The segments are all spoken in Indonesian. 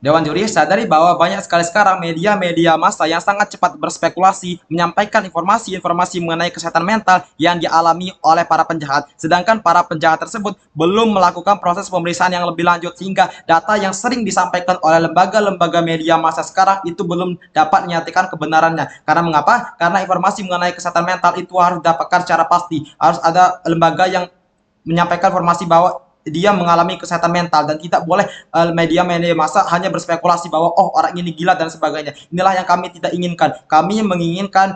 Dewan Juri sadari bahwa banyak sekali sekarang media-media massa yang sangat cepat berspekulasi menyampaikan informasi-informasi mengenai kesehatan mental yang dialami oleh para penjahat. Sedangkan para penjahat tersebut belum melakukan proses pemeriksaan yang lebih lanjut sehingga data yang sering disampaikan oleh lembaga-lembaga media massa sekarang itu belum dapat menyatakan kebenarannya. Karena mengapa? Karena informasi mengenai kesehatan mental itu harus didapatkan secara pasti. Harus ada lembaga yang menyampaikan informasi bahwa dia mengalami kesehatan mental dan tidak boleh media-media massa hanya berspekulasi bahwa oh orang ini gila dan sebagainya. Inilah yang kami tidak inginkan. Kami menginginkan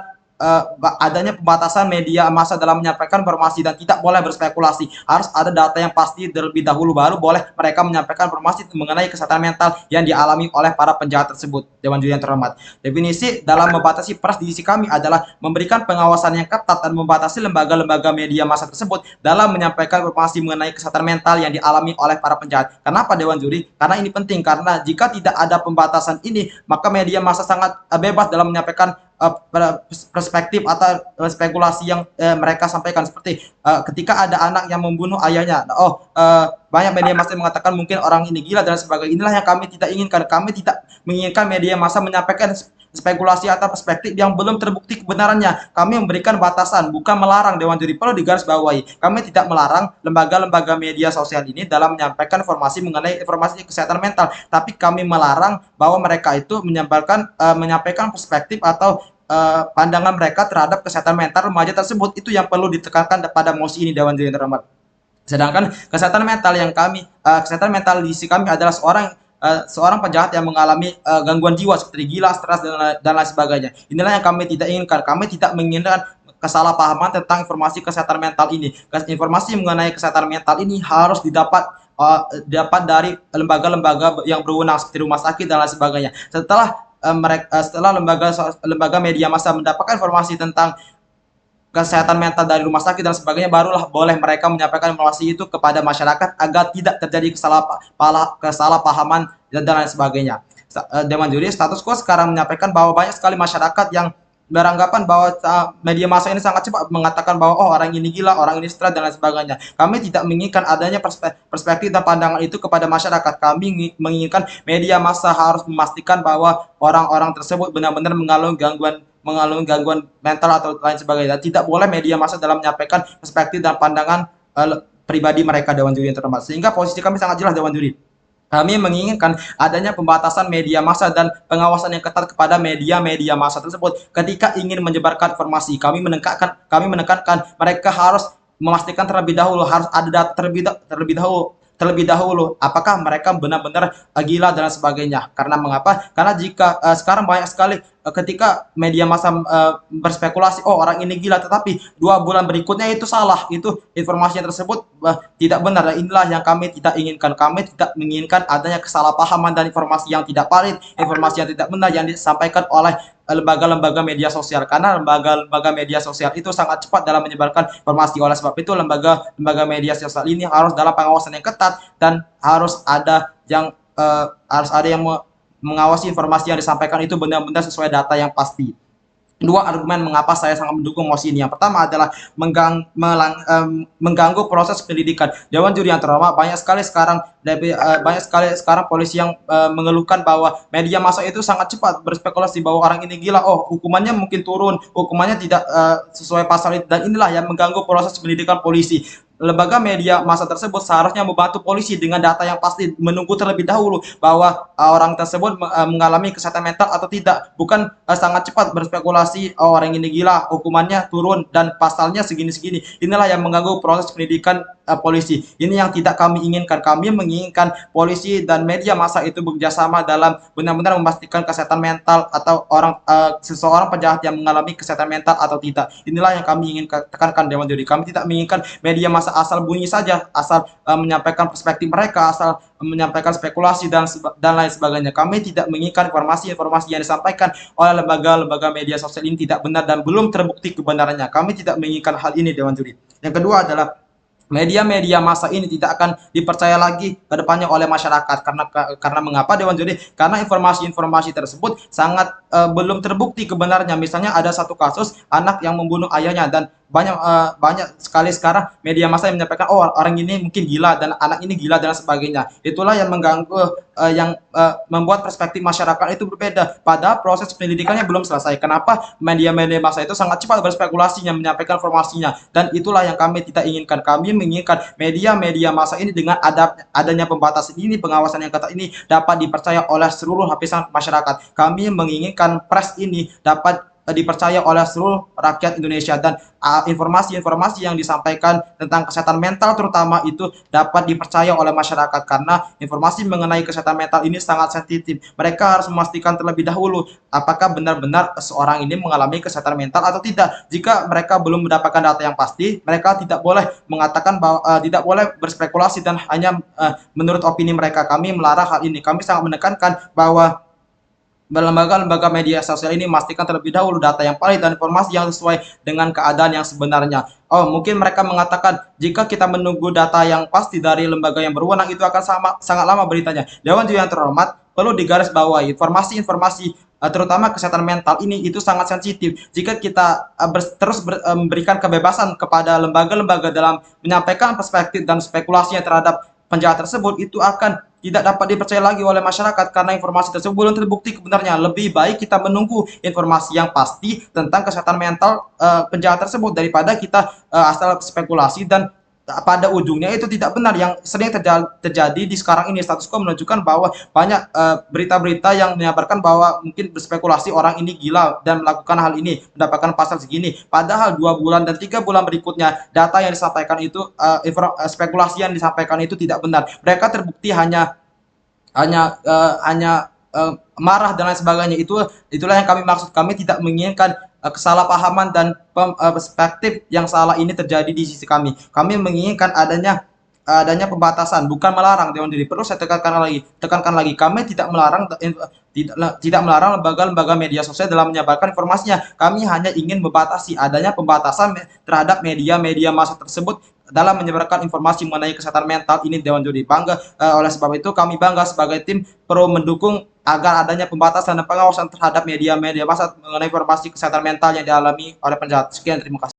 adanya pembatasan media massa dalam menyampaikan informasi dan tidak boleh berspekulasi. Harus ada data yang pasti terlebih dahulu baru boleh mereka menyampaikan informasi mengenai kesehatan mental yang dialami oleh para penjahat tersebut. Dewan Juri yang terhormat. Definisi dalam membatasi pers di sisi kami adalah memberikan pengawasan yang ketat dan membatasi lembaga-lembaga media massa tersebut dalam menyampaikan informasi mengenai kesehatan mental yang dialami oleh para penjahat. Kenapa Dewan Juri? Karena ini penting karena jika tidak ada pembatasan ini maka media massa sangat bebas dalam menyampaikan perspektif atau spekulasi yang mereka sampaikan seperti ketika ada anak yang membunuh ayahnya, banyak media massa mengatakan mungkin orang ini gila dan sebagainya. Inilah yang kami tidak inginkan. Kami tidak menginginkan media massa menyampaikan spekulasi atau perspektif yang belum terbukti kebenarannya. Kami memberikan batasan, bukan melarang. Dewan Juri perlu digarisbawahi. Kami tidak melarang lembaga-lembaga media sosial ini dalam menyampaikan informasi mengenai informasi kesehatan mental, tapi kami melarang bahwa mereka itu menyampaikan perspektif atau pandangan mereka terhadap kesehatan mental remaja tersebut. Itu yang perlu ditekankan pada mosi ini, Dewan Juri yang terhormat. Sedangkan kesehatan mental yang kesehatan mental di sisi kami adalah seorang penjahat yang mengalami gangguan jiwa seperti gila, stres dan lain sebagainya. Inilah yang kami tidak inginkan. Kami tidak menginginkan kesalahpahaman tentang informasi kesehatan mental ini. Informasi mengenai kesehatan mental ini harus dapat dari lembaga-lembaga yang berwenang seperti rumah sakit dan lain sebagainya. Setelah lembaga media massa mendapatkan informasi tentang kesehatan mental dari rumah sakit dan sebagainya, barulah boleh mereka menyampaikan informasi itu kepada masyarakat agar tidak terjadi kesalahpahaman dan lain sebagainya. Dewan Juri status quo sekarang menyampaikan bahwa banyak sekali masyarakat yang beranggapan bahwa media massa ini sangat cepat mengatakan bahwa oh orang ini gila, orang ini stres dan lain sebagainya. Kami tidak menginginkan adanya perspektif dan pandangan itu kepada masyarakat. Kami menginginkan media massa harus memastikan bahwa orang-orang tersebut benar-benar mengalami gangguan mental atau lain sebagainya. Tidak boleh media massa dalam menyampaikan perspektif dan pandangan pribadi mereka, Dewan Juri yang terhormat. Sehingga posisi kami sangat jelas, Dewan Juri. Kami menginginkan adanya pembatasan media massa dan pengawasan yang ketat kepada media-media massa tersebut ketika ingin menyebarkan informasi. Kami menekankan mereka harus memastikan terlebih dahulu, harus ada data terlebih dahulu apakah mereka benar-benar gila dan sebagainya. Karena mengapa? Karena jika sekarang banyak sekali ketika media massa berspekulasi oh orang ini gila, tetapi 2 bulan berikutnya itu salah, itu informasi tersebut tidak benar. Dan inilah yang kami tidak inginkan. Kami tidak menginginkan adanya kesalahpahaman dan informasi yang tidak valid, informasi yang tidak benar yang disampaikan oleh lembaga-lembaga media sosial, karena lembaga-lembaga media sosial itu sangat cepat dalam menyebarkan informasi. Oleh sebab itu lembaga-lembaga media sosial ini harus dalam pengawasan yang ketat dan harus ada yang mengawasi informasi yang disampaikan itu benar-benar sesuai data yang pasti. 2 argumen mengapa saya sangat mendukung mosi ini. Yang pertama adalah mengganggu proses pendidikan. Dewan Juri yang terhormat, banyak sekali sekarang polisi yang mengeluhkan bahwa media massa itu sangat cepat berspekulasi bahwa orang ini gila, oh hukumannya mungkin turun, hukumannya tidak sesuai pasal itu, dan inilah yang mengganggu proses pendidikan polisi. Lembaga media massa tersebut seharusnya membantu polisi dengan data yang pasti, menunggu terlebih dahulu bahwa orang tersebut mengalami kesehatan mental atau tidak, bukan sangat cepat berspekulasi oh orang ini gila, hukumannya turun dan pasalnya segini-segini. Inilah yang mengganggu proses pendidikan polisi. Ini yang tidak kami inginkan. Kami menginginkan polisi dan media massa itu bekerjasama dalam benar-benar memastikan kesehatan mental atau seseorang penjahat yang mengalami kesehatan mental atau tidak. Inilah yang kami ingin tekankan, Dewan Juri. Kami tidak menginginkan media massa asal bunyi saja, asal menyampaikan perspektif mereka, asal menyampaikan spekulasi dan lain sebagainya. Kami tidak menginginkan informasi-informasi yang disampaikan oleh lembaga-lembaga media sosial ini tidak benar dan belum terbukti kebenarannya. Kami tidak menginginkan hal ini, Dewan Juri. Yang kedua adalah media-media massa ini tidak akan dipercaya lagi ke depannya oleh masyarakat. Karena mengapa, Dewan Juri? Karena informasi-informasi tersebut sangat belum terbukti kebenarannya. Misalnya ada satu kasus anak yang membunuh ayahnya dan banyak sekali sekarang media massa yang menyampaikan, oh orang ini mungkin gila dan anak ini gila dan sebagainya. Itulah yang mengganggu, yang membuat perspektif masyarakat itu berbeda. Padahal proses pendidikannya belum selesai. Kenapa media-media massa itu sangat cepat berspekulasinya menyampaikan informasinya, dan itulah yang kami tidak inginkan. Kami menginginkan media-media massa ini dengan adanya pembatasan ini, pengawasan yang ketat ini dapat dipercaya oleh seluruh lapisan masyarakat. Kami menginginkan pers ini dapat dipercaya oleh seluruh rakyat Indonesia, dan informasi-informasi yang disampaikan tentang kesehatan mental terutama itu dapat dipercaya oleh masyarakat, karena informasi mengenai kesehatan mental ini sangat sensitif. Mereka harus memastikan terlebih dahulu apakah benar-benar seorang ini mengalami kesehatan mental atau tidak. Jika mereka belum mendapatkan data yang pasti, mereka tidak boleh mengatakan bahwa tidak boleh berspekulasi dan hanya menurut opini mereka. Kami melarang hal ini. Kami sangat menekankan bahwa lembaga-lembaga media sosial ini memastikan terlebih dahulu data yang valid dan informasi yang sesuai dengan keadaan yang sebenarnya. Oh, mungkin mereka mengatakan jika kita menunggu data yang pasti dari lembaga yang berwenang itu akan sangat lama beritanya. Dewan Juri yang terhormat, perlu digarisbawahi informasi-informasi terutama kesehatan mental ini itu sangat sensitif. Jika kita memberikan kebebasan kepada lembaga-lembaga dalam menyampaikan perspektif dan spekulasinya terhadap penjahat tersebut, itu akan tidak dapat dipercaya lagi oleh masyarakat karena informasi tersebut belum terbukti kebenarnya. Lebih baik kita menunggu informasi yang pasti tentang kesehatan mental penjahat tersebut daripada kita asal spekulasi dan pada ujungnya itu tidak benar. Yang sering terjadi di sekarang ini, status quo menunjukkan bahwa banyak berita-berita yang menyabarkan bahwa mungkin berspekulasi orang ini gila dan melakukan hal ini mendapatkan pasal segini, padahal 2 bulan dan 3 bulan berikutnya data yang disampaikan itu spekulasi yang disampaikan itu tidak benar. Mereka terbukti hanya marah dan lain sebagainya. Itulah yang kami maksud. Kami tidak menginginkan kesalahpahaman dan perspektif yang salah ini terjadi di sisi kami. Kami menginginkan adanya pembatasan, bukan melarang. Dewan Juri, perlu saya tekankan lagi, kami tidak melarang, tidak melarang lembaga-lembaga media sosial dalam menyebarkan informasinya. Kami hanya ingin membatasi adanya pembatasan terhadap media-media massa tersebut dalam menyebarkan informasi mengenai kesehatan mental ini. Dewan Juri bangga, oleh sebab itu kami bangga sebagai tim pro mendukung agar adanya pembatasan dan pengawasan terhadap media-media massa mengenai informasi kesehatan mental yang dialami oleh penjahat. Sekian, terima kasih.